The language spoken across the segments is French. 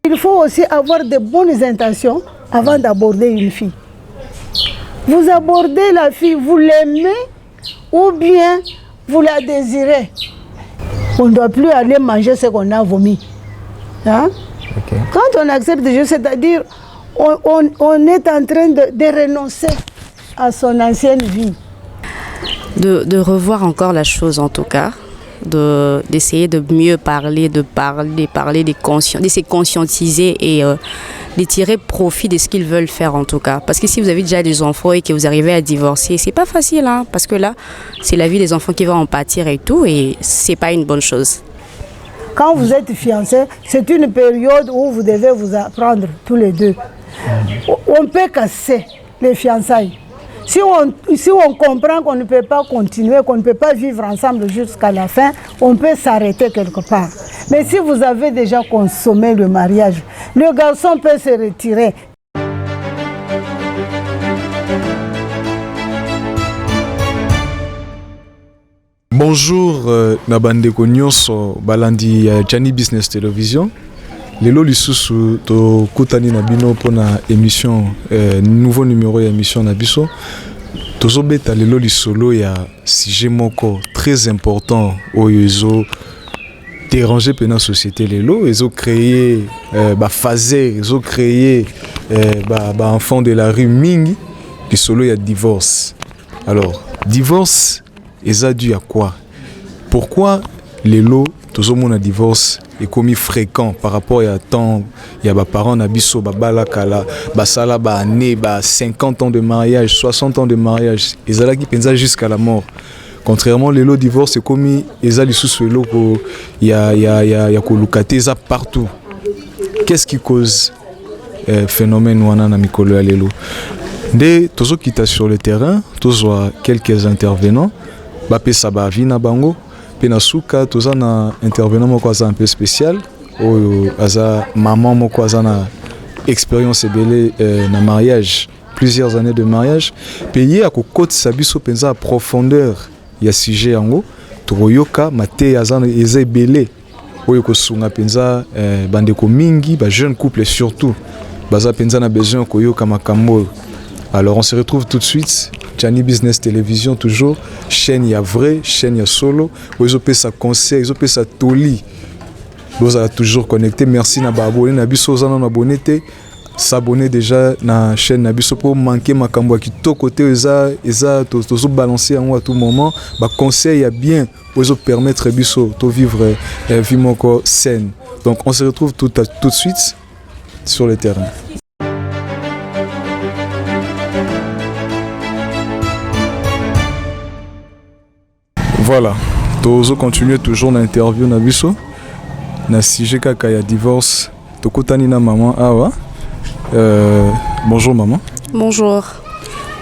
Il faut aussi avoir de bonnes intentions avant d'aborder une fille. Vous abordez la fille, vous l'aimez ou bien vous la désirez. On ne doit plus aller manger ce qu'on a vomi. Hein? Okay. Quand on accepte de Dieu, c'est-à-dire on est en train de renoncer à son ancienne vie. De revoir encore la chose en tout cas, d'essayer de mieux parler, de se conscientiser et de tirer profit de ce qu'ils veulent faire en tout cas. Parce que si vous avez déjà des enfants et que vous arrivez à divorcer, c'est pas facile, hein, parce que là, c'est la vie des enfants qui va en pâtir et tout, et c'est pas une bonne chose. Quand vous êtes fiancés, c'est une période où vous devez vous apprendre tous les deux. On peut casser les fiançailles. Si on comprend qu'on ne peut pas continuer, qu'on ne peut pas vivre ensemble jusqu'à la fin, on peut s'arrêter quelque part. Mais si vous avez déjà consommé le mariage, le garçon peut se retirer. Bonjour, Nabandeko Nyonso, Balandi Chani Business Television. Lelo lisusu to kutani na bino pona émission nouveau numéro ya émission na biso. Tozobeta lelo lisolo ya sujet moko très important oyo ezo déranger pena société lelo, ezo créer phaser, ezo créer enfant de la rue mingi lisolo ya divorce. Alors, divorce eza dû à quoi? Pourquoi lelo tozomona divorce est commis fréquent par rapport à temps, il y a des parents nabiso babala kala basala ba année 50 ans de mariage, 60 ans de mariage, ils allaient qui pensa jusqu'à la mort. Contrairement lelo divorce est commis ezali sous-suelo ko il y a kolukate za partout. Qu'est-ce qui cause phénomène wana na mikolo ya lelo? Nde tozo kita sur le terrain, tozo quelques intervenants, ba pesa ba vina bango. Penasuka tozana intervenant moko aza un peu spécial oyo aza maman moko aza na expérience ebele na mariage, plusieurs années de mariage payé à kokotisa biso penza profondeur ya sujet yango toyoka mate azana eza ebele oyo kosunga penza bandeko mingi ba jeune couple surtout baza penza na besoin koyoka makambo. Alors on se retrouve tout de suite. Chani Business Television toujours, chaîne ya vrai, chaîne ya solo, où ils ont sa conseil, ils ont sa toli. Vous êtes toujours connecté. Merci na abonné na biso zana na abonné s'abonner déjà na chaîne na biso pour manquer ma kambo qui to côté eza to balancer à tout moment, ba conseil ya bien pour permettre biso to vivre vie moko saine. Donc on se retrouve tout de suite sur le terrain. Voilà, tozo continuer toujours l'interview na biso na sujet kaka ya divorce. Tokutani na maman awa. Bonjour maman. Bonjour.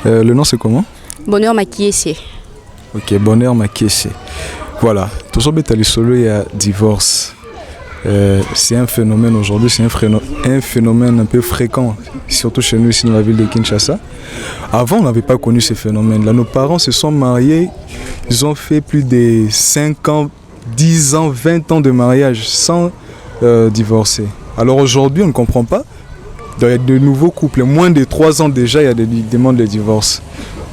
Le nom c'est comment? Bonheur Makiese. Ok, Bonheur Makiese. Voilà, tozo betali solo ya divorce. C'est un phénomène aujourd'hui, c'est un phénomène un peu fréquent, surtout chez nous ici dans la ville de Kinshasa. Avant, on n'avait pas connu ce phénomène. Là, nos parents se sont mariés, ils ont fait plus de 5 ans, 10 ans, 20 ans de mariage sans divorcer. Alors aujourd'hui, on ne comprend pas. Il y a de nouveaux couples, moins de 3 ans déjà, il y a des demandes de divorce.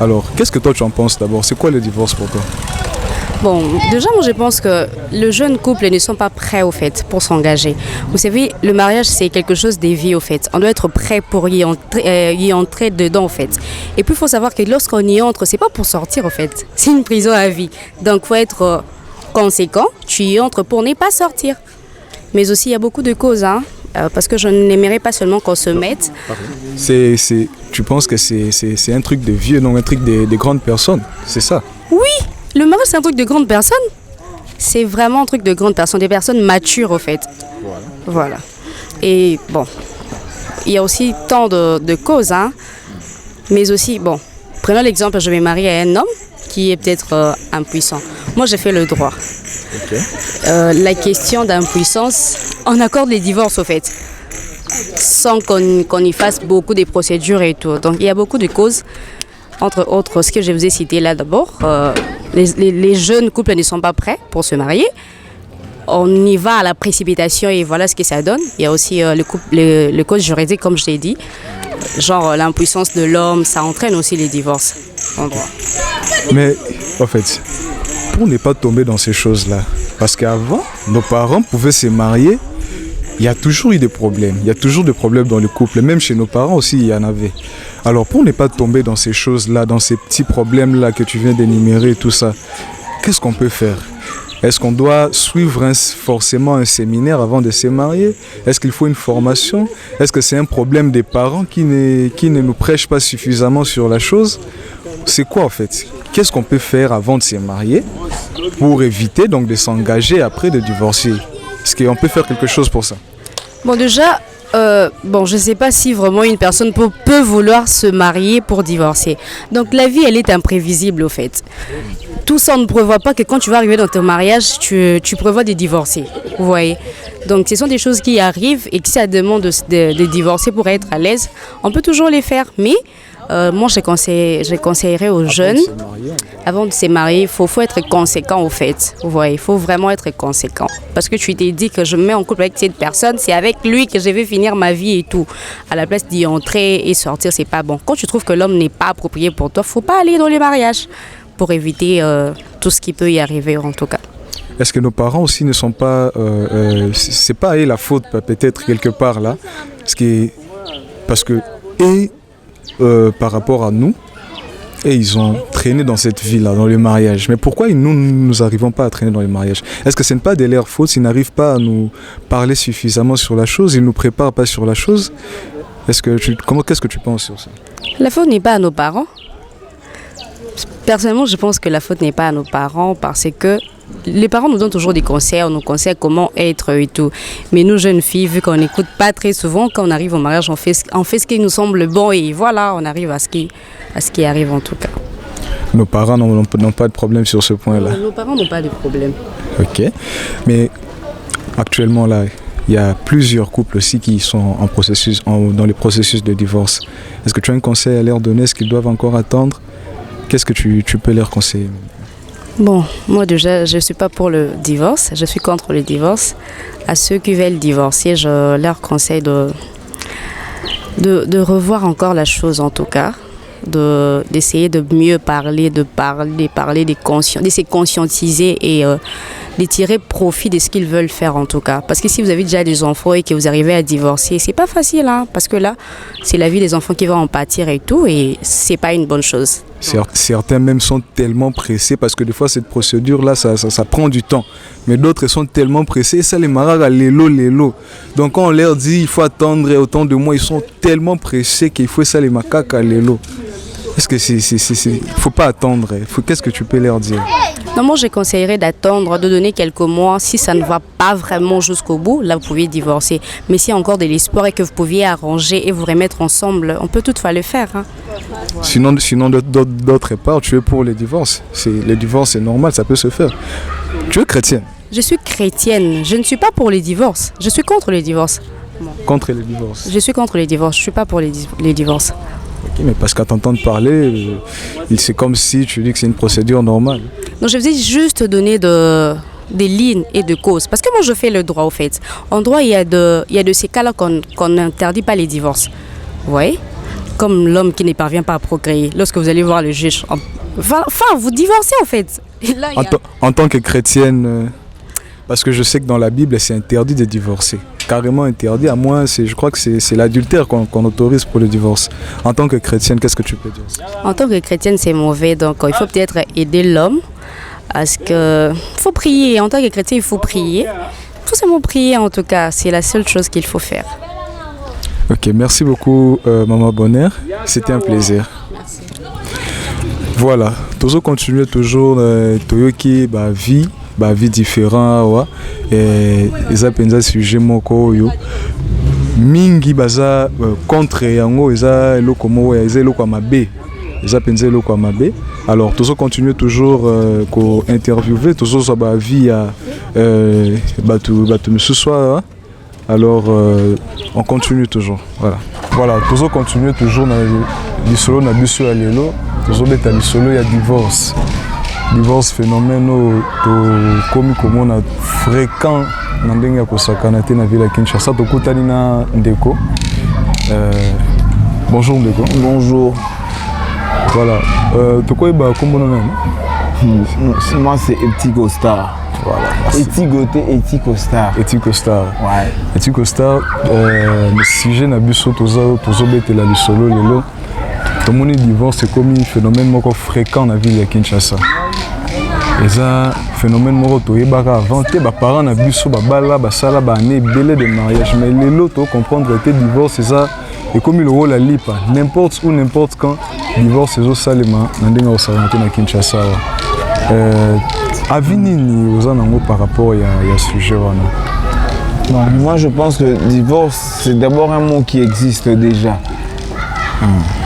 Alors, qu'est-ce que toi tu en penses d'abord? C'est quoi le divorce pour toi? Bon, déjà, moi, je pense que le jeune couple ne sont pas prêts, au fait, pour s'engager. Vous savez, le mariage, c'est quelque chose de vie, au fait. On doit être prêt pour y entrer dedans, au fait. Et puis, il faut savoir que lorsqu'on y entre, c'est pas pour sortir, au fait. C'est une prison à vie. Donc, il faut être conséquent. Tu y entres pour ne pas sortir. Mais aussi, il y a beaucoup de causes, hein. Parce que je n'aimerais pas seulement qu'on se mette. Tu penses que c'est un truc de vieux, non, un truc de grandes personnes? C'est ça? Oui! Le mariage, c'est un truc de grandes personnes. C'est vraiment un truc de grandes personnes, des personnes matures, au fait. Voilà. Et bon, il y a aussi tant de causes, hein. Mais aussi, bon, prenons l'exemple, je vais marier à un homme qui est peut-être impuissant. Moi, j'ai fait le droit. Okay. La question d'impuissance, on accorde les divorces, au fait, sans qu'on y fasse beaucoup de procédures et tout. Donc, il y a beaucoup de causes. Entre autres, ce que je vous ai cité là d'abord, les jeunes couples ne sont pas prêts pour se marier. on y va à la précipitation et voilà ce que ça donne. Il y a aussi le code juridique, comme je l'ai dit. Genre l'impuissance de l'homme, ça entraîne aussi les divorces en droit. Mais en fait, pour ne pas tomber dans ces choses-là, parce qu'avant, nos parents pouvaient se marier, il y a toujours eu des problèmes. Il y a toujours des problèmes dans le couple. Même chez nos parents aussi, il y en avait. Alors pour ne pas tomber dans ces choses-là, dans ces petits problèmes-là que tu viens d'énumérer et tout ça, qu'est-ce qu'on peut faire? Est-ce qu'on doit suivre forcément un séminaire avant de se marier? Est-ce qu'il faut une formation? Est-ce que c'est un problème des parents qui ne nous prêchent pas suffisamment sur la chose? C'est quoi en fait? Qu'est-ce qu'on peut faire avant de se marier pour éviter donc de s'engager après de divorcer? Est-ce qu'on peut faire quelque chose pour ça? Bon, déjà, je ne sais pas si vraiment une personne peut vouloir se marier pour divorcer. Donc la vie, elle est imprévisible au fait. Tout ça ne prévoit pas que quand tu vas arriver dans ton mariage, tu prévois de divorcer. Vous voyez? Donc ce sont des choses qui arrivent et que si ça demande de divorcer pour être à l'aise, on peut toujours les faire. Mais moi, je conseillerais aux jeunes, avant de se marier, il faut être conséquent au fait. Vous voyez, il faut vraiment être conséquent. Parce que tu t'es dit que je me mets en couple avec cette personne, c'est avec lui que je vais finir ma vie et tout. À la place d'y entrer et sortir, c'est pas bon. Quand tu trouves que l'homme n'est pas approprié pour toi, il ne faut pas aller dans les mariages pour éviter tout ce qui peut y arriver en tout cas. Est-ce que nos parents aussi ne sont pas... c'est pas la faute peut-être quelque part là, parce que par rapport à nous, et ils ont traîné dans cette vie-là, dans le mariage. Mais pourquoi nous n'arrivons pas à traîner dans le mariage? Est-ce que ce n'est pas de leur faute s'ils n'arrivent pas à nous parler suffisamment sur la chose, ils ne nous préparent pas sur la chose? Qu'est-ce que tu penses sur ça? La faute n'est pas à nos parents. Personnellement, je pense que la faute n'est pas à nos parents parce que les parents nous donnent toujours des conseils, on nous conseille comment être et tout. Mais nous, jeunes filles, vu qu'on n'écoute pas très souvent, quand on arrive au mariage, on fait ce qui nous semble bon et voilà, on arrive à ce qui arrive en tout cas. Nos parents n'ont pas de problème sur ce point-là? Nos parents n'ont pas de problème. Ok. Mais actuellement, là, il y a plusieurs couples aussi qui sont dans le processus de divorce. Est-ce que tu as un conseil à leur donner? Est-ce qu'ils doivent encore attendre? Qu'est-ce que tu peux leur conseiller? Bon, moi déjà, je ne suis pas pour le divorce, je suis contre le divorce. À ceux qui veulent divorcer, je leur conseille de revoir encore la chose en tout cas, d'essayer de mieux parler, de se conscientiser et de tirer profit de ce qu'ils veulent faire en tout cas. Parce que si vous avez déjà des enfants et que vous arrivez à divorcer, c'est pas facile, hein, parce que là, c'est la vie des enfants qui va en pâtir et tout, et c'est pas une bonne chose. Certains même sont tellement pressés parce que des fois cette procédure-là, ça prend du temps. Mais d'autres sont tellement pressés, et ça les marque à l'élo. Donc quand on leur dit il faut attendre autant de mois, ils sont tellement pressés qu'il faut ça les macaques à l'élo. Est-ce que il faut pas attendre? Qu'est-ce que tu peux leur dire? Non, moi je conseillerais d'attendre, de donner quelques mois. Si ça ne va pas vraiment jusqu'au bout, là vous pouvez divorcer. Mais s'il y a encore de l'espoir et que vous pouviez arranger et vous remettre ensemble, on peut toutefois le faire. Hein. Sinon d'autre part, tu es pour les divorces. Les divorces, c'est normal, ça peut se faire. Tu es chrétienne? Je suis chrétienne. Je ne suis pas pour les divorces. Je suis contre les divorces. Contre les divorces? Je suis contre les divorces. Je ne suis pas pour les divorces. Okay, mais parce qu'à t'entendre parler, c'est comme si tu dis que c'est une procédure normale. Non, je vais juste donner des lignes et de causes. Parce que moi, je fais le droit, au fait. En droit, il y a de ces cas-là qu'on n'interdit pas les divorces. Vous voyez? Comme l'homme qui ne parvient pas à procréer. Lorsque vous allez voir le juge, vous divorcez, en fait. Et là, en tant que chrétienne, parce que je sais que dans la Bible, c'est interdit de divorcer. Carrément interdit, à moins, je crois que c'est l'adultère qu'on autorise pour le divorce. En tant que chrétienne, qu'est-ce que tu peux dire? En tant que chrétienne, c'est mauvais, donc il faut peut-être aider l'homme. Parce que faut prier, en tant que chrétien, il faut prier. Il faut seulement prier en tout cas, c'est la seule chose qu'il faut faire. Ok, merci beaucoup Maman Bonheur, c'était un plaisir. Merci. Voilà, toujours continuer toujours Toyoki vie différent et eza penza sujet moko yo mingi baza contre yango eza eloko moko eza eloko mabe eza penza eloko mabe. Alors toujours continuer toujours ko interviewer toujours sur ba vie ya batu ce soir. Alors on continue toujours, voilà toujours continuer toujours na lisolo na biso ya lelo toujours beta lisolo ya divorce. divorce phénomène comme on a fréquent na ndenge ya kosakana te na ville ya Kinshasa tokutani na ndeko. Bonjour ndeko. Bonjour. Voilà. Tokoyeba kombo na nani? Moi c'est Etiko Star. Voilà. Etiko Star. Etiko Star. Ouais. Etiko Star, le sujet na biso tozobetela lisolo lelo. Tomoni divorce c'est comme un phénomène moko fréquent na ville ya Kinshasa. Eza phénomène moko toyebaka avant te ba parents na biso babala basala ba année belé de mariage mais lelo to comprendre que divorce eza et comme le rôle à lipa n'importe où n'importe quand divorce ezo salema na ndenge osalante na Kinshasa. Avis nini oza nango par rapport ya sujet wana? Non, moi je pense que divorce c'est d'abord un mot qui existe déjà.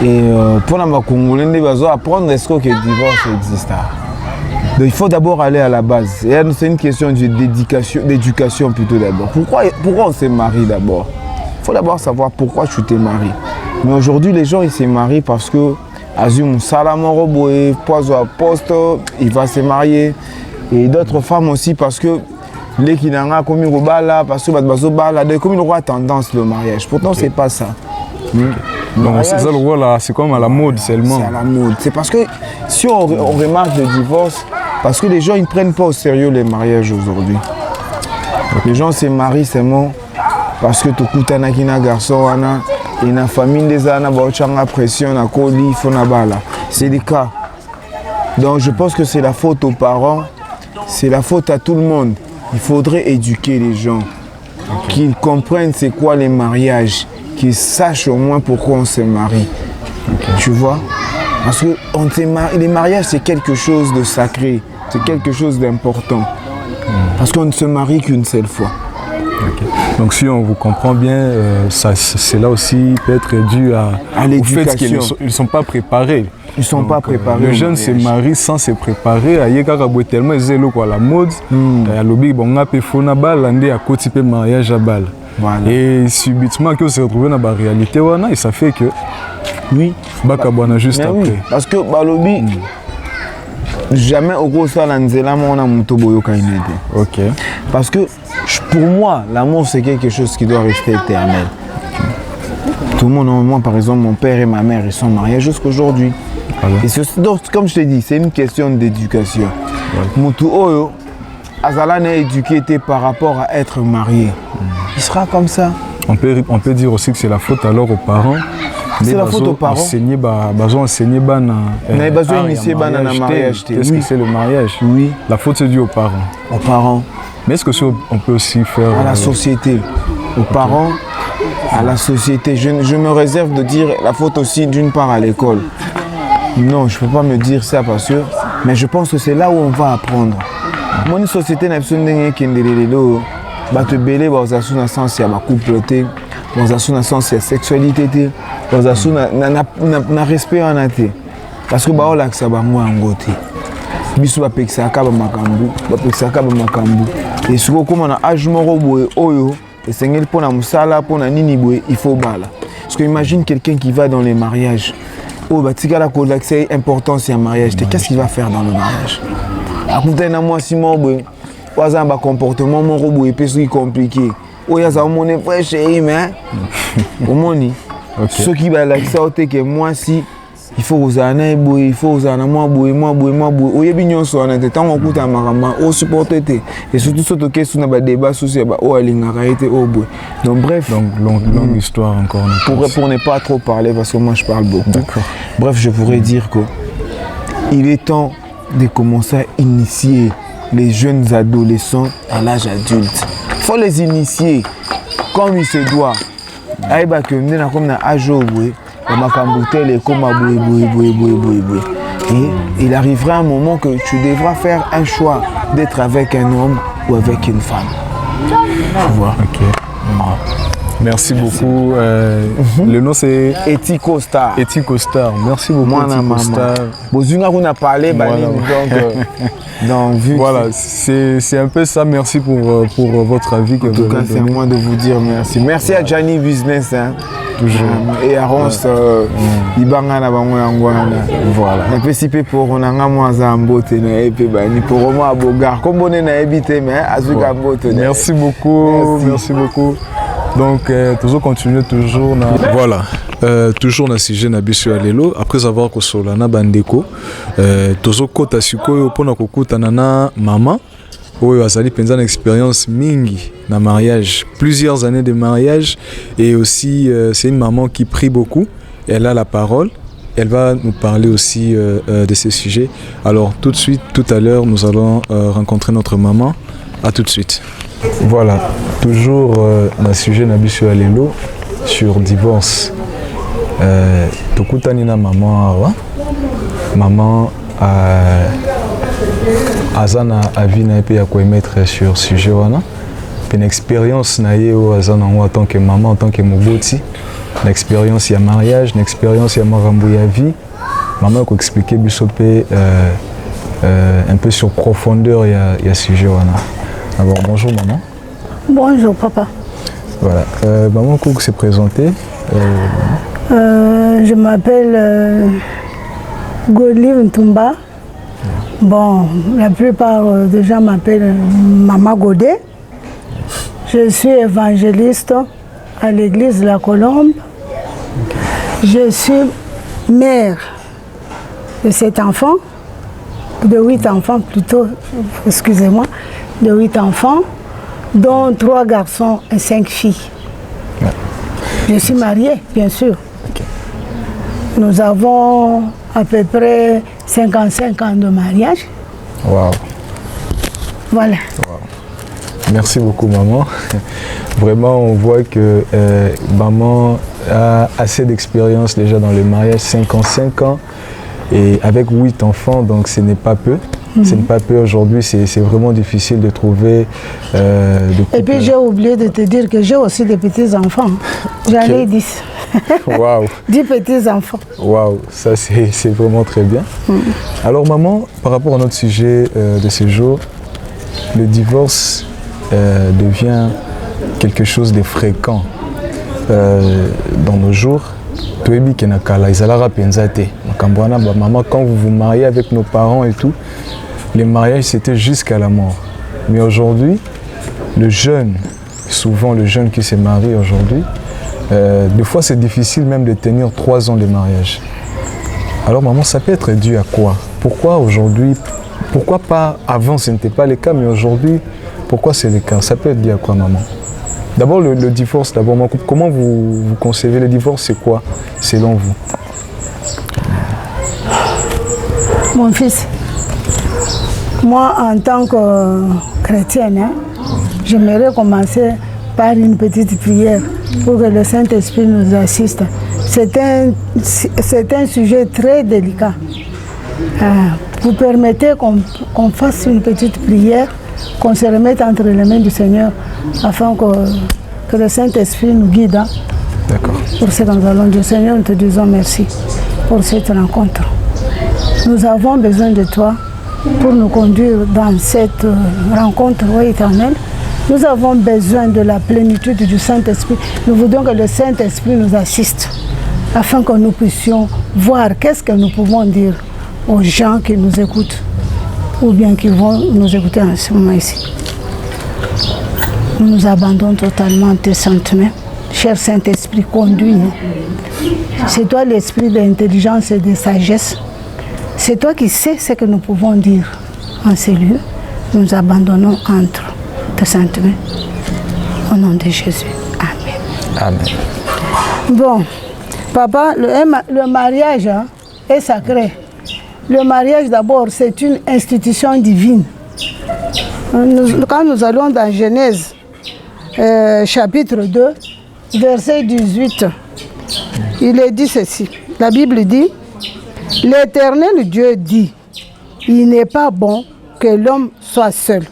Et pour la Congolais, il faut apprendre est-ce que le divorce existe. Donc il faut d'abord aller à la base. C'est une question d'éducation plutôt d'abord. Pourquoi on se marie d'abord? Il faut d'abord savoir pourquoi tu t'es marié. Mais aujourd'hui les gens ils se marient parce que Azum Salamoro Boé, Poiso Poste, il va se marier. Et d'autres femmes aussi parce que les qui n'ont pas commis Robala, parce que comme il aura tendance le mariage. Pourtant c'est pas ça. Donc c'est ça le rôle là, c'est comme à la mode seulement. C'est à la mode. C'est parce que si on remarque le divorce, parce que les gens ils ne prennent pas au sérieux les mariages aujourd'hui. Les gens se marient seulement parce que tout coûte un garçon, et la famille des ana ba pression na koli fona bala. C'est le cas. Donc je pense que c'est la faute aux parents, c'est la faute à tout le monde. Il faudrait éduquer les gens, qu'ils comprennent c'est quoi les mariages, qu'ils sachent au moins pourquoi on se marie. Tu vois? Parce que les mariages c'est quelque chose de sacré, c'est quelque chose d'important. Parce qu'on ne se marie qu'une seule fois. Okay. Donc si on vous comprend bien, cela aussi peut être dû au fait qu'ils ne sont pas préparés. Ils ne sont pas préparés. Le jeune se marie sans se préparer. Il y a tellement de la mode. Il y a lobby bon a pefona bal andé à côté de mariage à balle. Voilà. Et subitement que se retrouve dans la réalité et ça fait que oui, bakabwana juste après. Oui, parce que balobi jamais au gros ça l'anzela on a muto boyoka inede. OK. Parce que pour moi, l'amour c'est quelque chose qui doit rester éternel. Tout le monde, moi par exemple, mon père et ma mère, ils sont mariés jusqu'aujourd'hui. Voilà. Et donc, comme je te dis, c'est une question d'éducation. Mutu Oyo, Azalane est éduqué par rapport à être marié. Il sera comme ça. On peut dire aussi que c'est la faute alors aux parents. C'est la faute aux parents. Enseigner bana. On a besoin d'initier bana na mariage. Est-ce que c'est le mariage? Oui. La faute c'est due aux parents. Aux parents. Mais est-ce que on peut aussi faire... À la société, aux parents, à la société. Je me réserve de dire la faute aussi d'une part à l'école. Non, je ne peux pas me dire ça parce que... Mais je pense que c'est là où on va apprendre. Mon société n'a besoin de rien te belé dans un sens il y a couple dans un sens il y a sexualité dans un sens na respect en athée parce que bah on l'axe ba moi en goté biso ba pekisa ka ba makambu et ce comme on a âge moko boye oyo et sengel pona musala pona nini boye il faut bala parce que imagine quelqu'un qui va dans les mariages oh bah tika la c'est important c'est un mariage qu'est-ce qu'il va faire dans le mariage akuta na moi Simon boye waza ba comportement moko boye peso compliqué oya za monné frère chéri mais omoni ce qui va l'accès au que moi si il faut aux années boye il faut aux années moi boye oyebi nyonso ana te tango kuta makama o supporter et surtout surtout que sur na débat sur ba o alingaka été o boye donc bref longue histoire encore pour ne pas trop parler parce que moi je parle beaucoup. Bref, je pourrais dire que il est temps de commencer à initier les jeunes adolescents à l'âge adulte. Il faut les initier comme il se doit. Aïba que nous na comme na âge boye et il arrivera un moment que tu devras faire un choix d'être avec un homme ou avec une femme. Tu vois? Ok. Merci beaucoup. Le nom c'est Ethico Star. Ethico Star. Merci beaucoup. Moi, Ethico Star. Bozunga, on a parlé, Voilà. donc vu Voilà, c'est un peu ça. Merci pour votre avis. en tout cas, c'est à moi de vous dire merci. Merci à Gianni Business. Hein. Toujours. Et à Rons, Ibanga na bango yangwana. Voilà. Un peu si peu pour on a moi zambote na epe bani pour moi à Bogar. Comme on est na ebité mais azuka mbote. Merci beaucoup. Merci beaucoup. Donc, toujours continuer toujours. Voilà. Toujours na sujet na biso ya lelo après avoir kosola na bandeko tozo kota sikoyo pona kokutana na mama oyo azali penza na expérience mingi na mariage, plusieurs années de mariage et aussi c'est une maman qui prie beaucoup, elle a la parole, elle va nous parler aussi de ces sujets. Alors tout de suite, tout à l'heure nous allons rencontrer notre maman. À tout de suite. Voilà, toujours na sujet na biso ya lelo sur divorce. Tokutani na maman awa maman azana avi na pe ya koemettre sur sujet wana pe na expérience na ye o azana en tant que maman, en tant que moboti, na expérience ya mariage, na expérience ya marambo ya vie. Maman ko expliquer biso pe un peu sur profondeur ya sujet wana. Alors bonjour maman. Bonjour papa. Voilà, maman Kouk s'est présentée. Je m'appelle Godlive Ntumba. Bon, la plupart des gens m'appellent Maman Godet. Je suis évangéliste à l'église de la Colombe. Je suis mère de 7 enfants, de 8 enfants plutôt, excusez-moi, de 8 enfants, dont 3 garçons et 5 filles. Je suis mariée, bien sûr. Nous avons à peu près 55 ans de mariage. Wow. Voilà. Wow. Merci beaucoup maman. Vraiment on voit que maman a assez d'expérience déjà dans le mariage, 55 ans et avec 8 enfants, donc ce n'est pas peu. Ce n'est pas peu aujourd'hui, c'est vraiment difficile de trouver Et puis j'ai oublié de te dire que j'ai aussi des petits-enfants. J'en ai 10. Waouh. 10 petits-enfants. Waouh, ça c'est vraiment très bien. Alors maman, par rapport à notre sujet de ce jour, le divorce devient quelque chose de fréquent dans nos jours. Maman, quand vous vous mariez avec nos parents et tout, les mariages c'était jusqu'à la mort. Mais aujourd'hui, le jeune, souvent le jeune qui se marie aujourd'hui, des fois c'est difficile même de tenir 3 ans de mariage. Alors maman, ça peut être dû à quoi? Pourquoi aujourd'hui, pourquoi pas avant ce n'était pas le cas, mais aujourd'hui, pourquoi c'est le cas? Ça peut être dû à quoi maman? D'abord le divorce, d'abord comment vous concevez le divorce, c'est quoi selon vous? Mon fils, moi en tant que chrétienne, j'aimerais commencer par une petite prière pour que le Saint-Esprit nous assiste. C'est un sujet très délicat. Vous permettez qu'on fasse une petite prière, qu'on se remette entre les mains du Seigneur afin que le Saint-Esprit nous guide. D'accord. Pour ce que nous allons dire. Seigneur, nous te disons merci pour cette rencontre. Nous avons besoin de toi pour nous conduire dans cette rencontre éternelle. Nous avons besoin de la plénitude du Saint-Esprit. Nous voudons que le Saint-Esprit nous assiste afin que nous puissions voir qu'est-ce que nous pouvons dire aux gens qui nous écoutent ou bien qui vont nous écouter en ce moment ici. Nous nous abandonnons totalement à tes saintes mains. Cher Saint-Esprit, conduis-nous. C'est toi l'esprit d'intelligence et de sagesse. C'est toi qui sais ce que nous pouvons dire en ces lieux. Nous nous abandonnons entre tes saintes mains. Au nom de Jésus. Amen. Amen. Bon, papa, le mariage est sacré. Le mariage d'abord, c'est une institution divine. Quand nous allons dans Genèse, chapitre 2, verset 18, il est dit ceci. La Bible dit, l'Éternel Dieu dit, il n'est pas bon que l'homme soit seul.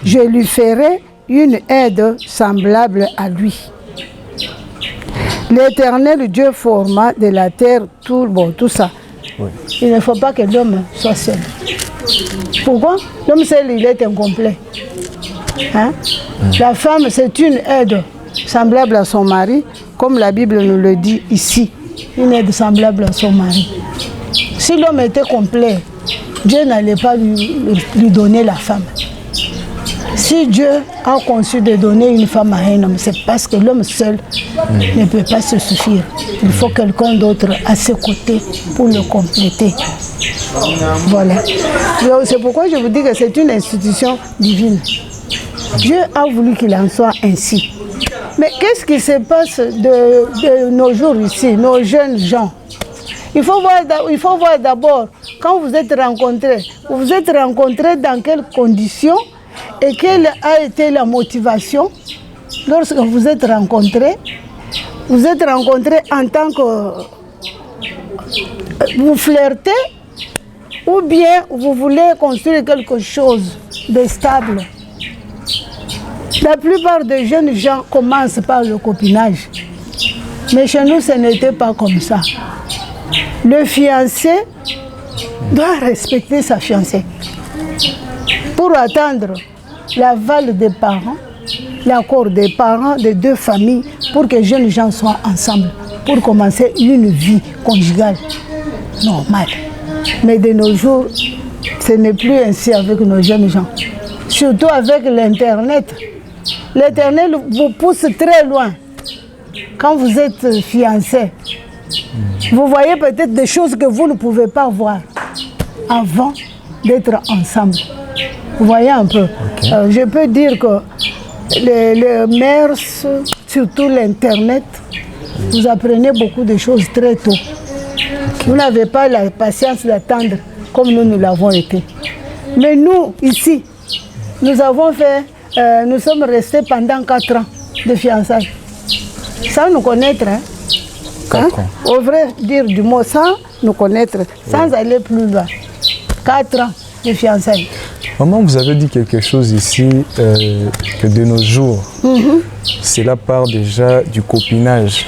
Je lui ferai une aide semblable à lui. L'Éternel Dieu forma de la terre tout ça. Oui. Il ne faut pas que l'homme soit seul. Pourquoi? L'homme seul, il est incomplet. Hein? La femme, c'est une aide semblable à son mari, comme la Bible nous le dit ici. Une aide semblable à son mari. Si l'homme était complet, Dieu n'allait pas lui donner la femme. Si Dieu a conçu de donner une femme à un homme, c'est parce que l'homme seul ne peut pas se suffire. Il faut quelqu'un d'autre à ses côtés pour le compléter. Voilà. C'est pourquoi je vous dis que c'est une institution divine. Dieu a voulu qu'il en soit ainsi. Mais qu'est-ce qui se passe de nos jours ici, nos jeunes gens? Il faut voir d'abord, quand vous êtes rencontrés dans quelles conditions et quelle a été la motivation lorsque vous êtes rencontrés en tant que vous flirtez ou bien vous voulez construire quelque chose de stable. La plupart des jeunes gens commencent par le copinage. Mais chez nous, ce n'était pas comme ça. Le fiancé doit respecter sa fiancée pour attendre l'aval des parents, l'accord des parents des deux familles pour que les jeunes gens soient ensemble, pour commencer une vie conjugale normale. Mais de nos jours, ce n'est plus ainsi avec nos jeunes gens. Surtout avec l'Internet. L'Éternel vous pousse très loin. Quand vous êtes fiancés, vous voyez peut-être des choses que vous ne pouvez pas voir avant d'être ensemble. Vous voyez un peu. Okay. Je peux dire que les mères, surtout l'Internet, vous apprenez beaucoup de choses très tôt. Okay. Vous n'avez pas la patience d'attendre comme nous l'avons été. Mais nous, ici, nous avons fait, nous sommes restés pendant 4 ans de fiançailles. Sans nous connaître, hein? 4 ans. Au vrai dire du mot, sans nous connaître, sans aller plus loin. 4 ans de fiançailles. Maman, vous avez dit quelque chose ici, que de nos jours, cela part déjà du copinage.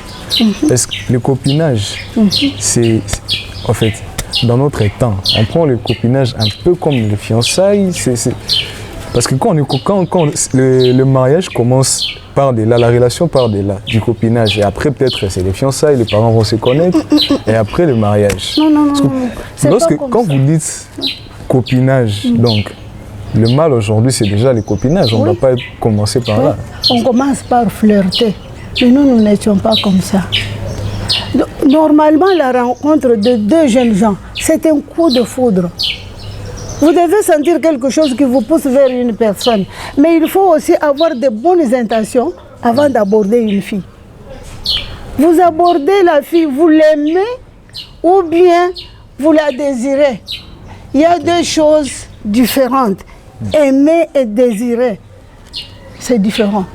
Est-ce que le copinage, c'est en fait, dans notre temps, on prend le copinage un peu comme les fiançailles, parce que quand le mariage commence par de là, la relation part de là, du copinage, et après peut-être c'est les fiançailles, les parents vont se connaître, et après le mariage. Non. Quand vous dites copinage, donc, le mal aujourd'hui, c'est déjà le copinage. On ne va pas commencer par là. On commence par flirter. Mais nous n'étions pas comme ça. Normalement, la rencontre de deux jeunes gens, c'est un coup de foudre. Vous devez sentir quelque chose qui vous pousse vers une personne. Mais il faut aussi avoir de bonnes intentions avant d'aborder une fille. Vous abordez la fille, vous l'aimez ou bien vous la désirez. Il y a deux choses différentes. Aimer et désirer, c'est différent.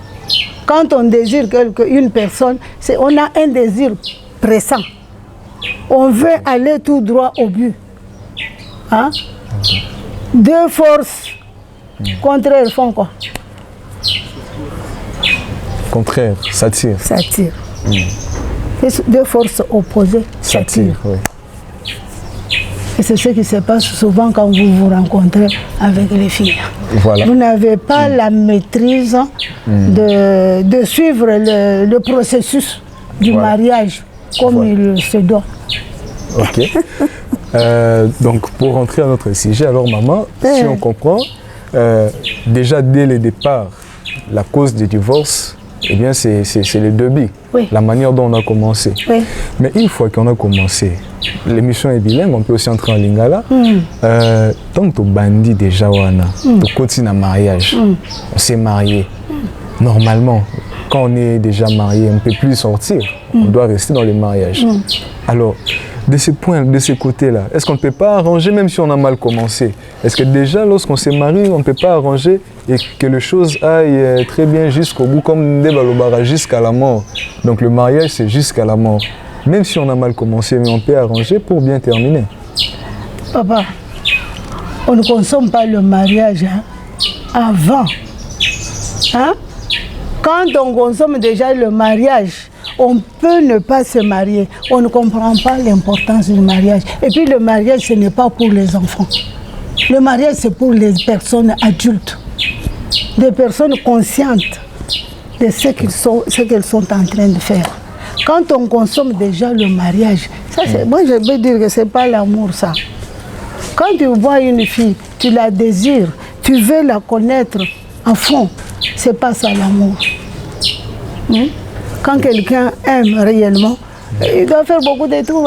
Quand on désire une personne, on a un désir pressant. On veut aller tout droit au but. Hein? Deux forces contraires font quoi? Contraire, s'attirent. S'attirent. Deux forces opposées s'attirent. Oui. Et c'est ce qui se passe souvent quand vous vous rencontrez avec les filles. Voilà. Vous n'avez pas la maîtrise de suivre le processus du mariage comme il se doit. Ok. Donc pour rentrer à notre sujet, alors maman, si on comprend, déjà dès le départ, la cause du divorce, eh bien c'est le début, la manière dont on a commencé. Oui. Mais une fois qu'on a commencé, l'émission est bilingue, on peut aussi entrer en lingala. Tant que tu bandis déjà, tu continues un mariage, on s'est marié. Normalement, quand on est déjà marié, on ne peut plus sortir, on doit rester dans le mariage. Alors, de ce côté-là, est-ce qu'on ne peut pas arranger, même si on a mal commencé? Est-ce que déjà, lorsqu'on s'est marié, on ne peut pas arranger et que les choses aillent très bien jusqu'au bout, comme Ndebalobara, jusqu'à la mort? Donc le mariage, c'est jusqu'à la mort. Même si on a mal commencé, mais on peut arranger pour bien terminer. Papa, on ne consomme pas le mariage avant. Hein? Quand on consomme déjà le mariage, on peut ne pas se marier. On ne comprend pas l'importance du mariage. Et puis le mariage, ce n'est pas pour les enfants. Le mariage, c'est pour les personnes adultes, des personnes conscientes de ce qu'elles sont en train de faire. Quand on consomme déjà le mariage, ça, moi je veux dire que ce n'est pas l'amour ça. Quand tu vois une fille, tu la désires, tu veux la connaître à fond, ce n'est pas ça l'amour. Quand quelqu'un aime réellement, il doit faire beaucoup de tout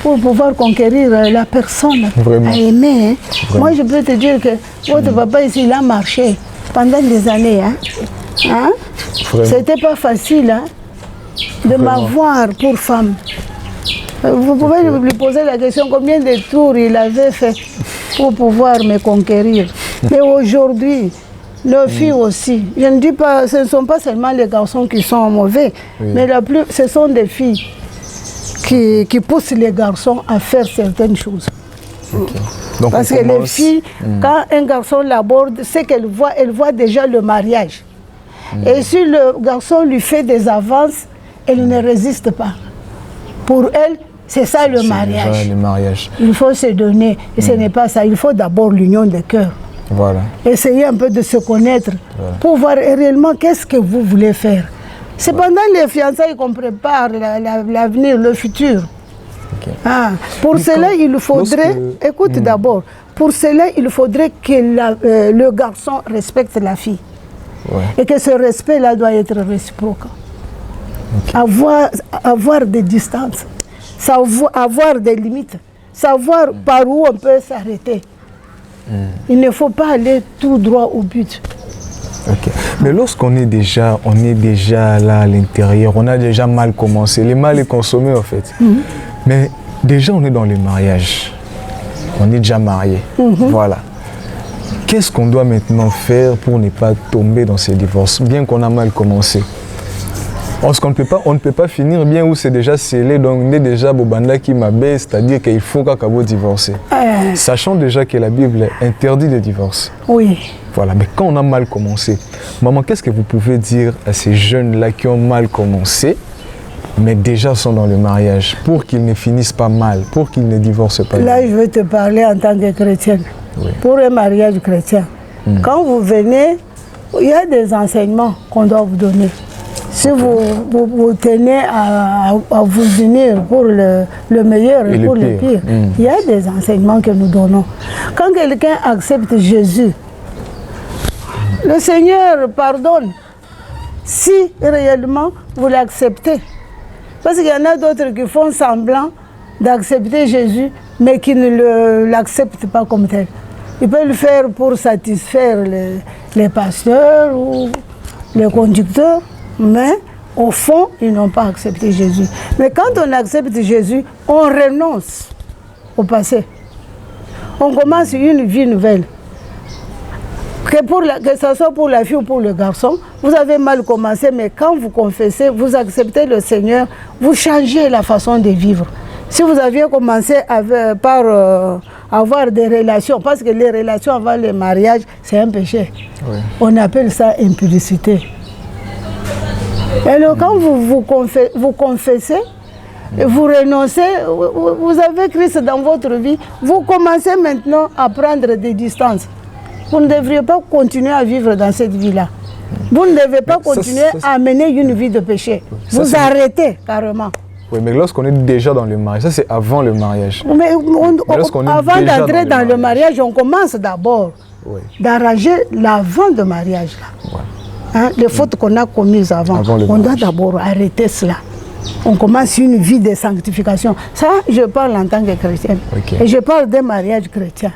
pour pouvoir conquérir la personne à aimer. Moi je peux te dire que votre papa ici, il a marché pendant des années. C'était pas facile de m'avoir pour femme. Vous pouvez lui poser la question combien de tours il avait fait pour pouvoir me conquérir. Mais aujourd'hui, nos filles aussi, je ne dis pas, ce ne sont pas seulement les garçons qui sont mauvais, mais ce sont des filles qui poussent les garçons à faire certaines choses. Donc parce que les filles, quand un garçon l'aborde, c'est qu'elle voit, elle voit déjà le mariage. Et si le garçon lui fait des avances, elle ne résiste pas. Pour elle, c'est ça le mariage. Il faut se donner. Et ce n'est pas ça. Il faut d'abord l'union des cœurs. Voilà. Essayez un peu de se connaître pour voir réellement qu'est-ce que vous voulez faire. C'est pendant les fiançailles qu'on prépare l'avenir, le futur. Pour cela, il faudrait, écoute d'abord, pour cela, il faudrait que le garçon respecte la fille. Et que ce respect-là doit être réciproque. Avoir des distances, avoir des limites, savoir par où on peut s'arrêter. Il ne faut pas aller tout droit au but. Mais lorsqu'on est déjà là à l'intérieur, on a déjà mal commencé, le mal est consommé en fait. Mais déjà on est dans le mariage, on est déjà marié. Voilà. Qu'est-ce qu'on doit maintenant faire pour ne pas tomber dans ces divorces, bien qu'on a mal commencé? Parce qu'on ne peut pas finir bien où c'est déjà scellé, donc on est déjà Bobanda qui m'abaisse, c'est-à-dire qu'il faut qu'Akabo divorcer. Sachant déjà que la Bible interdit le divorce. Oui. Voilà, mais quand on a mal commencé, maman, qu'est-ce que vous pouvez dire à ces jeunes-là qui ont mal commencé, mais déjà sont dans le mariage, pour qu'ils ne finissent pas mal, pour qu'ils ne divorcent pas? Là, je vais te parler en tant que chrétienne. Pour un mariage chrétien, quand vous venez, il y a des enseignements qu'on doit vous donner. Si vous tenez à vous unir pour le meilleur et pour le pire, il y a des enseignements que nous donnons. Quand quelqu'un accepte Jésus, le Seigneur pardonne si réellement vous l'acceptez. Parce qu'il y en a d'autres qui font semblant d'accepter Jésus, mais qui ne l'acceptent pas comme tel. Ils peuvent le faire pour satisfaire les pasteurs ou les conducteurs, mais au fond, ils n'ont pas accepté Jésus. Mais quand on accepte Jésus, on renonce au passé. On commence une vie nouvelle. Que ce soit pour la fille ou pour le garçon, vous avez mal commencé, mais quand vous confessez, vous acceptez le Seigneur, vous changez la façon de vivre. Si vous aviez commencé par avoir des relations, parce que les relations avant le mariage, c'est un péché. On appelle ça impudicité. Alors quand vous confessez, vous renoncez, vous avez Christ dans votre vie, vous commencez maintenant à prendre des distances. Vous ne devriez pas continuer à vivre dans cette vie-là. Vous ne devez pas continuer à mener une vie de péché. Vous arrêtez carrément. Oui, mais lorsqu'on est déjà dans le mariage, ça c'est avant le mariage. Mais avant d'entrer dans le mariage, on commence d'abord d'arranger l'avant de mariage. Les fautes qu'on a commises avant on doit d'abord arrêter cela. On commence une vie de sanctification. Ça, je parle en tant que chrétienne. Et je parle d'un mariage chrétien.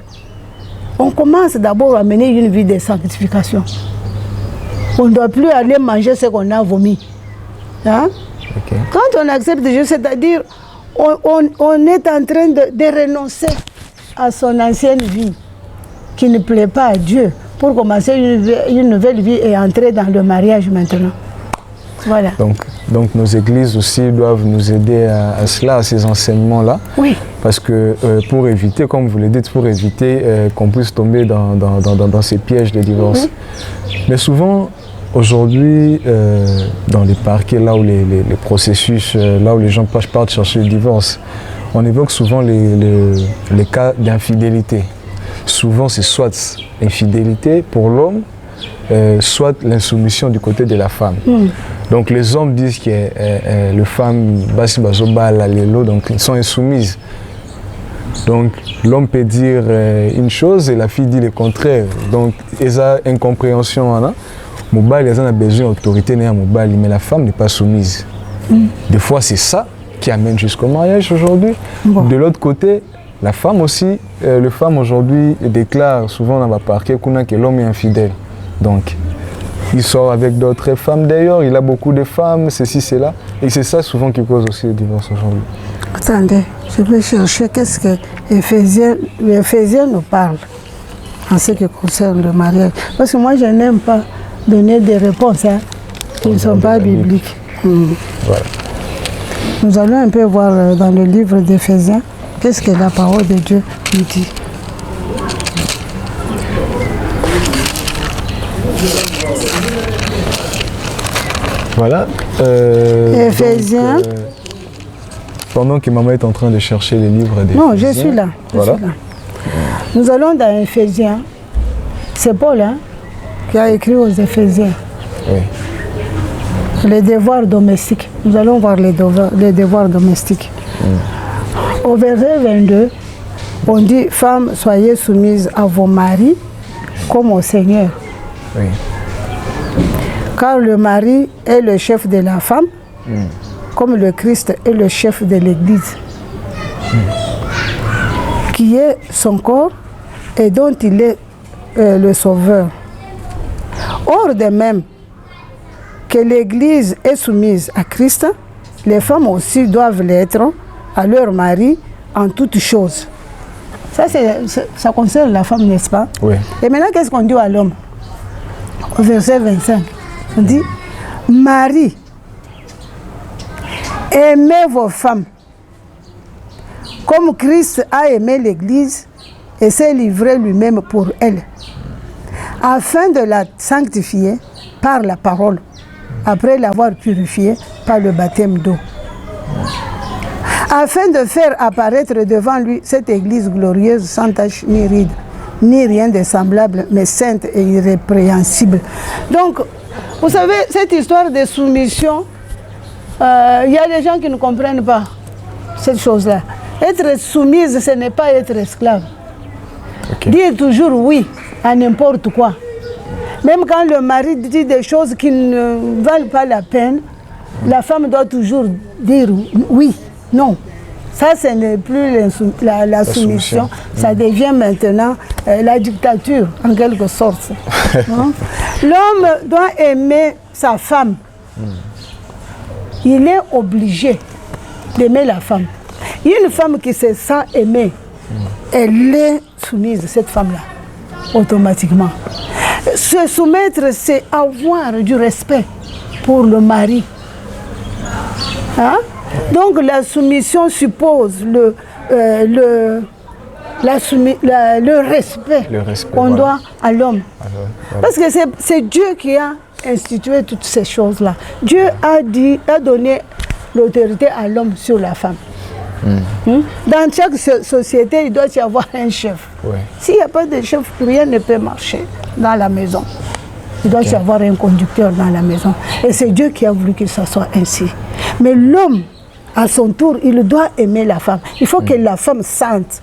On commence d'abord à mener une vie de sanctification. On ne doit plus aller manger ce qu'on a vomi. Quand on accepte Dieu, c'est-à-dire on est en train de renoncer à son ancienne vie qui ne plaît pas à Dieu pour commencer une nouvelle vie et entrer dans le mariage maintenant. Voilà. Donc nos églises aussi doivent nous aider à cela, à ces enseignements-là. Oui. Parce que pour éviter, comme vous le dites, pour éviter qu'on puisse tomber dans ces pièges de divorce. Mais souvent, Aujourd'hui, dans les parquets, là où les processus, là où les gens partent chercher le divorce, on évoque souvent les cas d'infidélité. Souvent, c'est soit infidélité pour l'homme, soit l'insoumission du côté de la femme. Donc les hommes disent que les femmes, donc ils sont insoumises. Donc l'homme peut dire une chose et la fille dit le contraire. Donc ils ont incompréhension. Mobile, ils ont besoin d'autorité, mais la femme n'est pas soumise. Des fois, c'est ça qui amène jusqu'au mariage aujourd'hui. Bon. De l'autre côté, la femme aussi, les femmes aujourd'hui déclarent souvent dans le parquet que l'homme est infidèle. Donc, il sort avec d'autres femmes d'ailleurs, il a beaucoup de femmes, ceci, cela. Et c'est ça souvent qui cause aussi le divorce aujourd'hui. Attendez, je vais chercher qu'est-ce que l'Éphésiens nous parle en ce qui concerne le mariage. Parce que moi, je n'aime pas donner des réponses qui ne sont pas bibliques. Voilà. Nous allons un peu voir dans le livre d'Éphésiens qu'est-ce que la parole de Dieu nous dit. Voilà. Éphésiens. Pendant que maman est en train de chercher les livres d'Éphésiens. Non, je suis là. Voilà. Nous allons dans Éphésiens. C'est Paul qui a écrit aux Éphésiens. Oui. Les devoirs domestiques. Nous allons voir les devoirs domestiques. Au verset 22, on dit « Femmes, soyez soumises à vos maris comme au Seigneur. Oui. Car le mari est le chef de la femme, comme le Christ est le chef de l'Église, qui est son corps et dont il est le sauveur. Or de même que l'Église est soumise à Christ, les femmes aussi doivent l'être à leur mari en toutes choses. Ça concerne la femme, n'est-ce pas? Oui. Et maintenant, qu'est-ce qu'on dit à l'homme? Au verset 25, on dit « Marie, aimez vos femmes, comme Christ a aimé l'Église et s'est livré lui-même pour elle, afin de la sanctifier par la parole, après l'avoir purifiée par le baptême d'eau, afin de faire apparaître devant lui cette Église glorieuse, sans tache ni ride, ni rien de semblable, mais sainte et irrépréhensible. » Donc, vous savez, cette histoire de soumission, il y a des gens qui ne comprennent pas cette chose-là. Être soumise, ce n'est pas être esclave. Okay. Dire toujours oui à n'importe quoi. Même quand le mari dit des choses qui ne valent pas la peine, la femme doit toujours dire oui, non. Ça, ce n'est plus la soumission, ça devient maintenant la dictature, en quelque sorte. L'homme doit aimer sa femme. Il est obligé d'aimer la femme. Une femme qui se sent aimée, elle est soumise, cette femme-là, automatiquement. Se soumettre, c'est avoir du respect pour le mari. Hein? Donc la soumission suppose le respect qu'on doit à l'homme. Parce que c'est Dieu qui a institué toutes ces choses-là. Dieu a donné l'autorité à l'homme sur la femme. Dans chaque société, il doit y avoir un chef. Ouais. S'il n'y a pas de chef, rien ne peut marcher dans la maison. Il doit y avoir un conducteur dans la maison. Et c'est Dieu qui a voulu que ça soit ainsi. Mais l'homme, à son tour, il doit aimer la femme. Il faut que la femme sente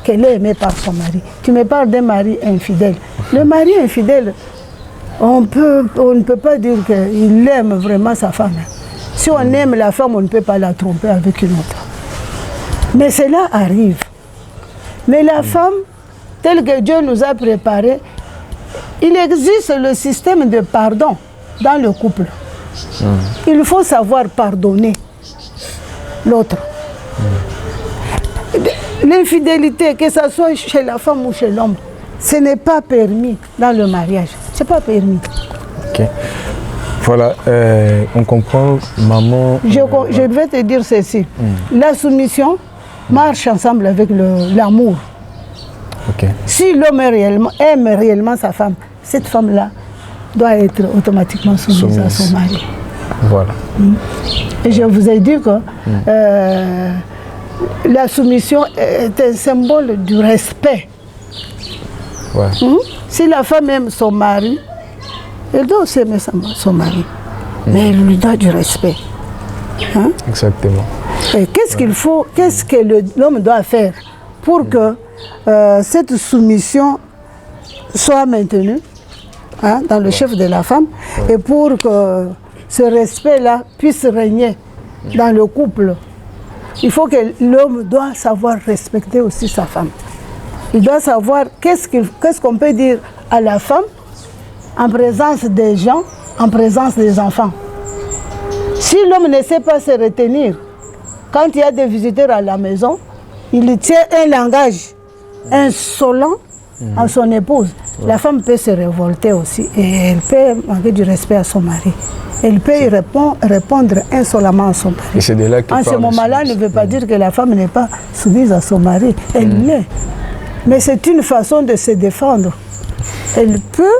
qu'elle est aimée par son mari. Tu me parles d'un mari infidèle. Le mari infidèle, on ne peut pas dire qu'il aime vraiment sa femme. Si on aime la femme, on ne peut pas la tromper avec une autre. Mais cela arrive. Mais la femme, telle que Dieu nous a préparé, il existe le système de pardon dans le couple. Il faut savoir pardonner l'autre. L'infidélité, que ce soit chez la femme ou chez l'homme, ce n'est pas permis dans le mariage. Ce n'est pas permis. Ok. Voilà, on comprend, maman... Je vais te dire ceci. La soumission marche ensemble avec l'amour. Okay. Si l'homme aime réellement sa femme, cette femme-là, doit être automatiquement soumise à son mari. Voilà. Et je vous ai dit que la soumission est un symbole du respect. Ouais. Si la femme aime son mari, elle doit aussi aimer son mari. Mais elle lui doit du respect. Hein? Exactement. Et qu'est-ce qu'il faut, qu'est-ce que l'homme doit faire pour que cette soumission soit maintenue dans le chef de la femme et pour que ce respect-là puisse régner dans le couple? Il faut que l'homme doit savoir respecter aussi sa femme. Il doit savoir qu'est-ce qu'on peut dire à la femme en présence des gens, en présence des enfants. Si l'homme ne sait pas se retenir, quand il y a des visiteurs à la maison, il tient un langage insolent à son épouse. La femme peut se révolter aussi et elle peut manquer du respect à son mari. Elle peut y répondre insolemment à son mari. Et c'est de là en ce moment-là, ne veut pas dire que la femme n'est pas soumise à son mari. Elle l'est. Mais c'est une façon de se défendre. Elle peut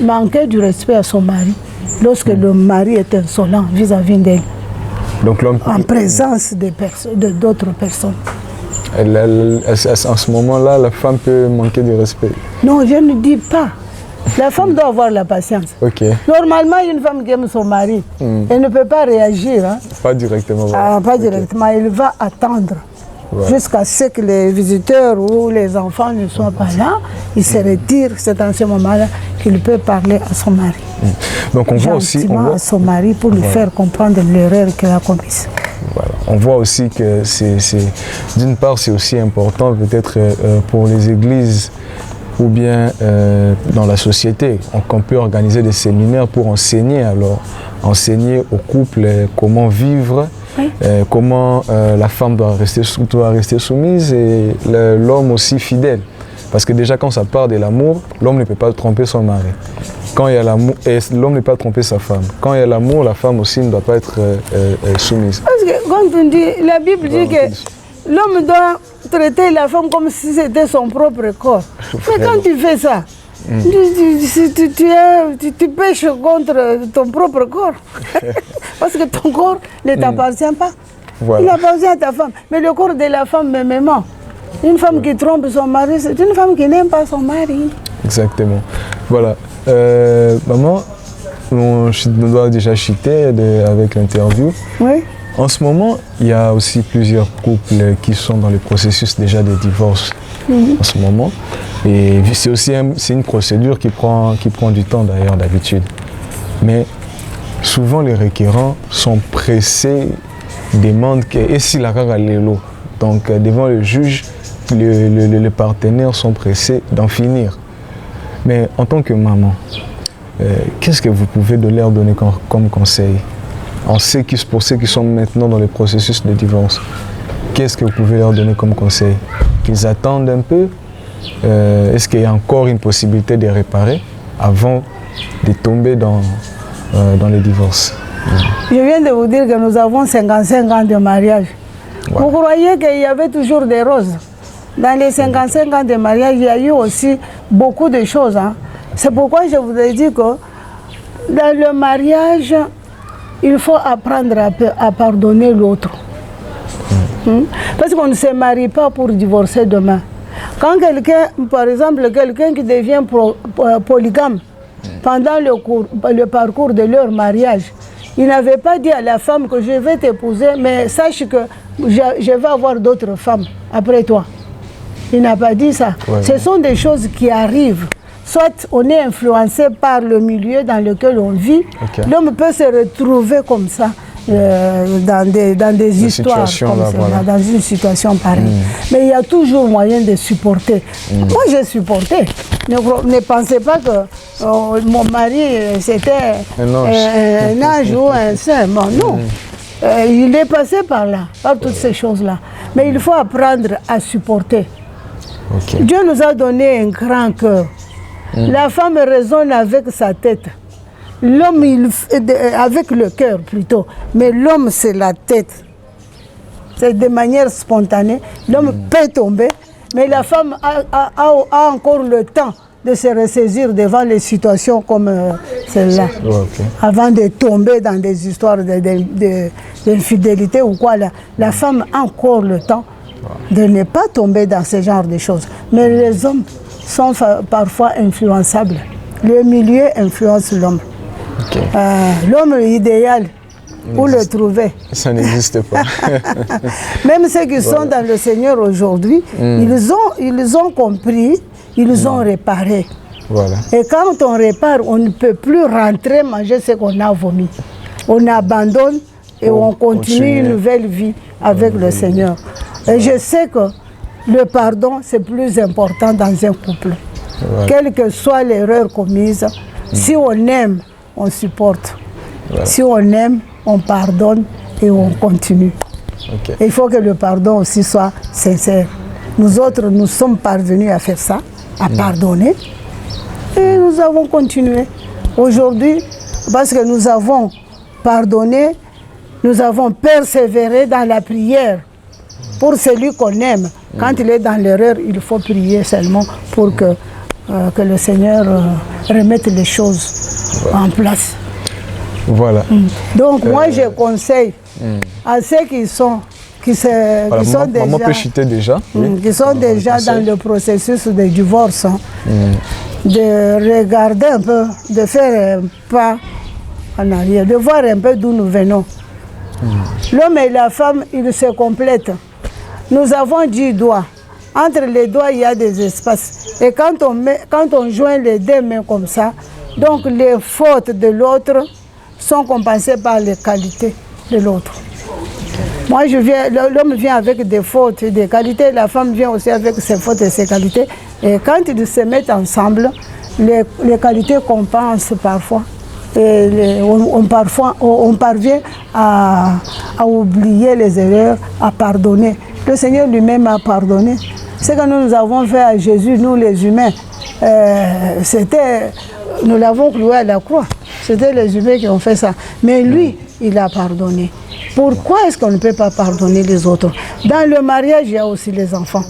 manquer du respect à son mari lorsque le mari est insolent vis-à-vis d'elle. Donc l'homme en présence d'autres personnes. En ce moment-là, la femme peut manquer de respect. Non, je ne dis pas. La femme doit avoir la patience. Okay. Normalement, une femme qui aime son mari, elle ne peut pas réagir. Hein? Pas directement. Voilà. Pas directement, elle va attendre. Jusqu'à ce que les visiteurs ou les enfants ne soient pas là, il se retire. C'est en ce moment-là qu'il peut parler à son mari. Donc on voit aussi à son mari pour lui faire comprendre l'erreur qu'il a commise. Voilà. On voit aussi que d'une part c'est aussi important peut-être pour les églises ou bien dans la société qu'on peut organiser des séminaires pour enseigner aux couples comment vivre. Oui. Comment la femme doit rester soumise et l'homme aussi fidèle. Parce que déjà quand ça part de l'amour, l'homme ne peut pas tromper son mari. Quand il y a l'amour, l'homme ne peut pas tromper sa femme. Quand il y a l'amour, la femme aussi ne doit pas être soumise. Parce que quand on dit, la Bible dit que l'homme doit traiter la femme comme si c'était son propre corps. Mais quand tu fais ça, tu pêches contre ton propre corps. Parce que ton corps ne t'appartient pas. Voilà. Il appartient à ta femme. Mais le corps de la femme, même, une femme qui trompe son mari, c'est une femme qui n'aime pas son mari. Exactement. Voilà. Maman, on doit déjà chuter avec l'interview. Oui. En ce moment, il y a aussi plusieurs couples qui sont dans le processus déjà de divorce en ce moment. Et c'est aussi une procédure qui prend du temps d'ailleurs d'habitude. Mais souvent les requérants sont pressés, demandent que et si la rara l'élo. Donc devant le juge, les partenaires sont pressés d'en finir. Mais en tant que maman, qu'est-ce que vous pouvez leur donner comme conseil? Pour ceux qui sont maintenant dans le processus de divorce, qu'est-ce que vous pouvez leur donner comme conseil? Qu'ils attendent un peu? Est-ce qu'il y a encore une possibilité de réparer avant de tomber dans le divorce? Je viens de vous dire que nous avons 55 ans de mariage. Ouais. Vous croyez qu'il y avait toujours des roses? Dans les 55 ans de mariage, il y a eu aussi beaucoup de choses. Hein. C'est pourquoi je vous ai dit que dans le mariage, il faut apprendre à pardonner l'autre. Parce qu'on ne se marie pas pour divorcer demain. Quand quelqu'un, par exemple, quelqu'un qui devient polygame, pendant le parcours de leur mariage, il n'avait pas dit à la femme que je vais t'épouser, mais sache que je vais avoir d'autres femmes après toi. Il n'a pas dit ça. Ouais. Ce sont des choses qui arrivent. Soit on est influencé par le milieu dans lequel on vit, l'homme peut se retrouver comme ça dans des histoires comme ça, voilà. Dans une situation pareille. Mais il y a toujours moyen de supporter. Moi, j'ai supporté. Ne pensez pas que mon mari, c'était un ange ou un saint. Bon, non. Il est passé par là, par toutes ces choses-là. Mais il faut apprendre à supporter. Dieu nous a donné un grand cœur. La femme raisonne avec sa tête. L'homme, avec le cœur plutôt. Mais l'homme, c'est la tête. C'est de manière spontanée. L'homme peut tomber, mais la femme a encore le temps de se ressaisir devant les situations comme celle-là. Ok. Avant de tomber dans des histoires d'infidélité ou quoi, la femme a encore le temps de ne pas tomber dans ce genre de choses. Mais les hommes sont parfois influençables. Le milieu influence l'homme. Ok. L'homme idéal, où le trouver? Ça n'existe pas. Même ceux qui sont dans le Seigneur aujourd'hui, ils ont compris, ils ont réparé. Voilà. Et quand on répare, on ne peut plus rentrer manger ce qu'on a vomi. On abandonne et on continue une nouvelle vie avec le Seigneur. Et je sais que le pardon, c'est plus important dans un couple. Voilà. Quelle que soit l'erreur commise, si on aime, on supporte. Voilà. Si on aime, on pardonne et on continue. Ok. Et il faut que le pardon aussi soit sincère. Nous autres, nous sommes parvenus à faire ça, à pardonner. Et nous avons continué. Aujourd'hui, parce que nous avons pardonné, nous avons persévéré dans la prière pour celui qu'on aime. Quand il est dans l'erreur, il faut prier seulement pour que le Seigneur remette les choses en place. Voilà. Donc moi, je conseille à ceux qui sont Maman peut chuter déjà. qui sont déjà dans le processus de divorce, de regarder un peu, de faire un pas en arrière, de voir un peu d'où nous venons. L'homme et la femme, ils se complètent. Nous avons 10 doigts. Entre les doigts, il y a des espaces. Et quand on joint les deux mains comme ça, donc les fautes de l'autre sont compensées par les qualités de l'autre. Moi, l'homme vient avec des fautes et des qualités, la femme vient aussi avec ses fautes et ses qualités. Et quand ils se mettent ensemble, les qualités compensent parfois. Et on parvient à oublier les erreurs, à pardonner. Le Seigneur lui-même a pardonné. Ce que nous avons fait à Jésus, nous les humains, nous l'avons cloué à la croix. C'était les humains qui ont fait ça. Mais lui, il a pardonné. Pourquoi est-ce qu'on ne peut pas pardonner les autres? Dans le mariage, il y a aussi les enfants.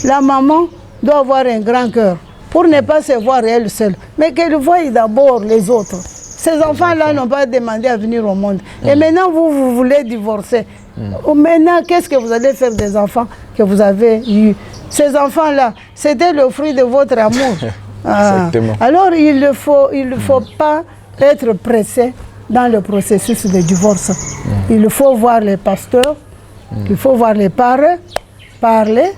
La maman doit avoir un grand cœur pour ne pas se voir elle seule, mais qu'elle voie d'abord les autres. Ces enfants-là n'ont pas demandé à venir au monde. Et maintenant, vous voulez divorcer. Maintenant, qu'est-ce que vous allez faire des enfants que vous avez eus? Ces enfants-là, c'était le fruit de votre amour. Exactement. Alors, il ne faut pas être pressé dans le processus de divorce. Il faut voir les pasteurs, il faut voir les parents, parler.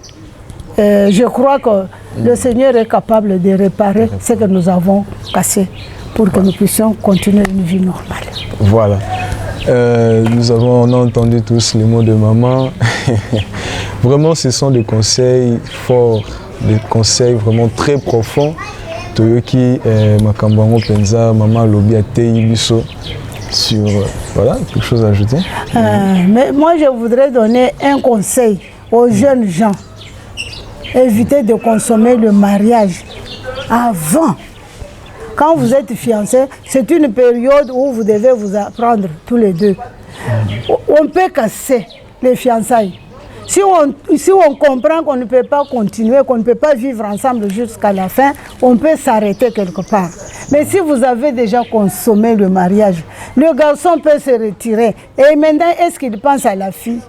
Je crois que le Seigneur est capable de réparer ce que nous avons cassé pour que nous puissions continuer une vie normale. Voilà. On a entendu tous les mots de maman. Vraiment, ce sont des conseils forts, des conseils vraiment très profonds. Toyoki Makambango Penza, Maman Lobi Atei Biso. Sur voilà, quelque chose à ajouter? Mais moi, je voudrais donner un conseil aux jeunes gens. Évitez de consommer le mariage avant. Quand vous êtes fiancés, c'est une période où vous devez vous apprendre tous les deux. On peut casser les fiançailles. Si on comprend qu'on ne peut pas continuer, qu'on ne peut pas vivre ensemble jusqu'à la fin, on peut s'arrêter quelque part. Mais si vous avez déjà consommé le mariage, le garçon peut se retirer. Et maintenant, est-ce qu'il pense à la fille?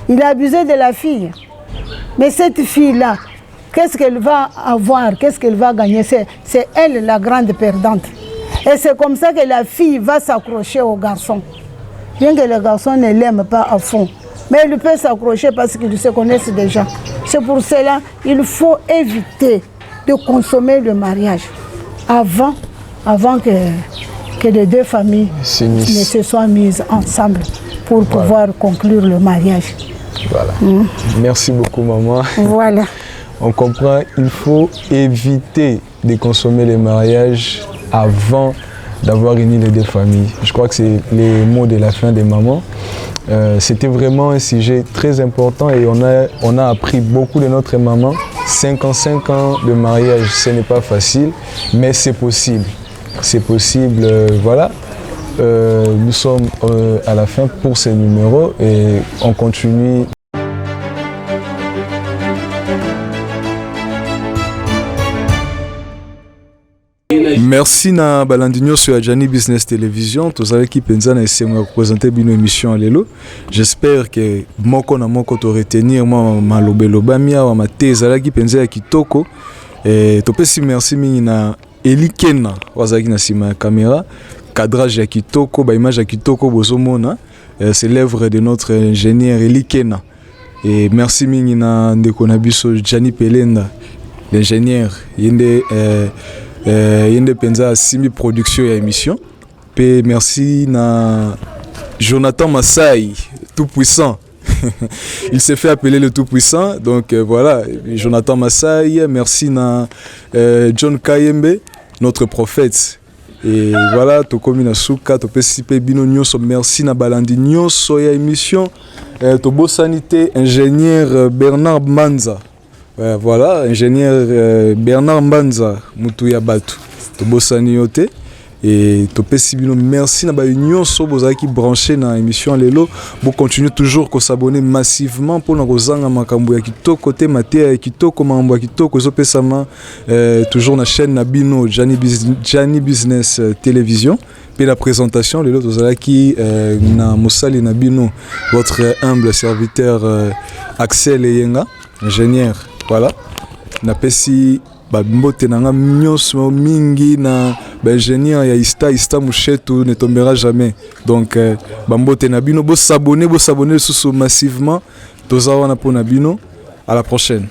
Il a abusé de la fille. Mais cette fille-là, qu'est-ce qu'elle va avoir? Qu'est-ce qu'elle va gagner? C'est elle la grande perdante. Et c'est comme ça que la fille va s'accrocher au garçon. Bien que le garçon ne l'aime pas à fond. Mais il peut s'accrocher parce qu'ils se connaissent déjà. C'est pour cela qu'il faut éviter de consommer le mariage avant que les deux familles ne se soient mises ensemble pour pouvoir conclure le mariage. Voilà. Merci beaucoup, maman. Voilà. On comprend, il faut éviter de consommer les mariages avant d'avoir réuni les deux familles. Je crois que c'est les mots de la fin des mamans. C'était vraiment un sujet très important et on a appris beaucoup de notre maman. 55 ans de mariage, ce n'est pas facile, mais c'est possible. C'est possible, voilà. Nous sommes à la fin pour ce numéro et on continue. Merci na balandinyo sur Jani Business Television. Tous allez qui pensa na essayer présenter une émission à l'élo. J'espère que moko na moko to retenir moi malobelo bamia wa mateza qui pensa kitoko. Et to pesi merci mingi na Elikena wazaki na sima caméra. Cadrage ya kitoko, ba image ya kitoko bozomona. C'est l'œuvre de notre ingénieur Elikena. Et merci mingi na ndeko na biso Jani Pelenda, l'ingénieur yende yende penza simi production ya émission. Pe merci na Jonathan Masai, tout puissant. Il s'est fait appeler le tout puissant. Donc voilà, Jonathan Masai, merci na John Kayembe, notre prophète. Et voilà, Tokomi na Souka, Topesipe Bino Nyonso, merci na Balandi Nyonso ya émission. Tobo Sanité, ingénieur Bernard Manza. Voilà, ingénieur Bernard Manza, Mutuya Batu. Tobo Saniote. Et Topesi Bino, merci na ba Nyonso bozaki branché na émission Lelo. Vous continuez toujours à s'abonner massivement pour nous zanga makambo ya kitoko te maté ya kitoko mambo ya kitoko zopesama toujours na chaîne na Bino Jani Business Télévision. Puis la présentation Lelo tozalaki na Mosali na Bino votre humble serviteur Axel Yenga, ingénieur. Voilà. Na pesi ba mbote nanga nyonso mingi na ba ingénieur ya Ista Mouchetou ne tombera jamais. Donc ba mbote na bino bo s'abonner massivement toza wana po na bino. À la prochaine.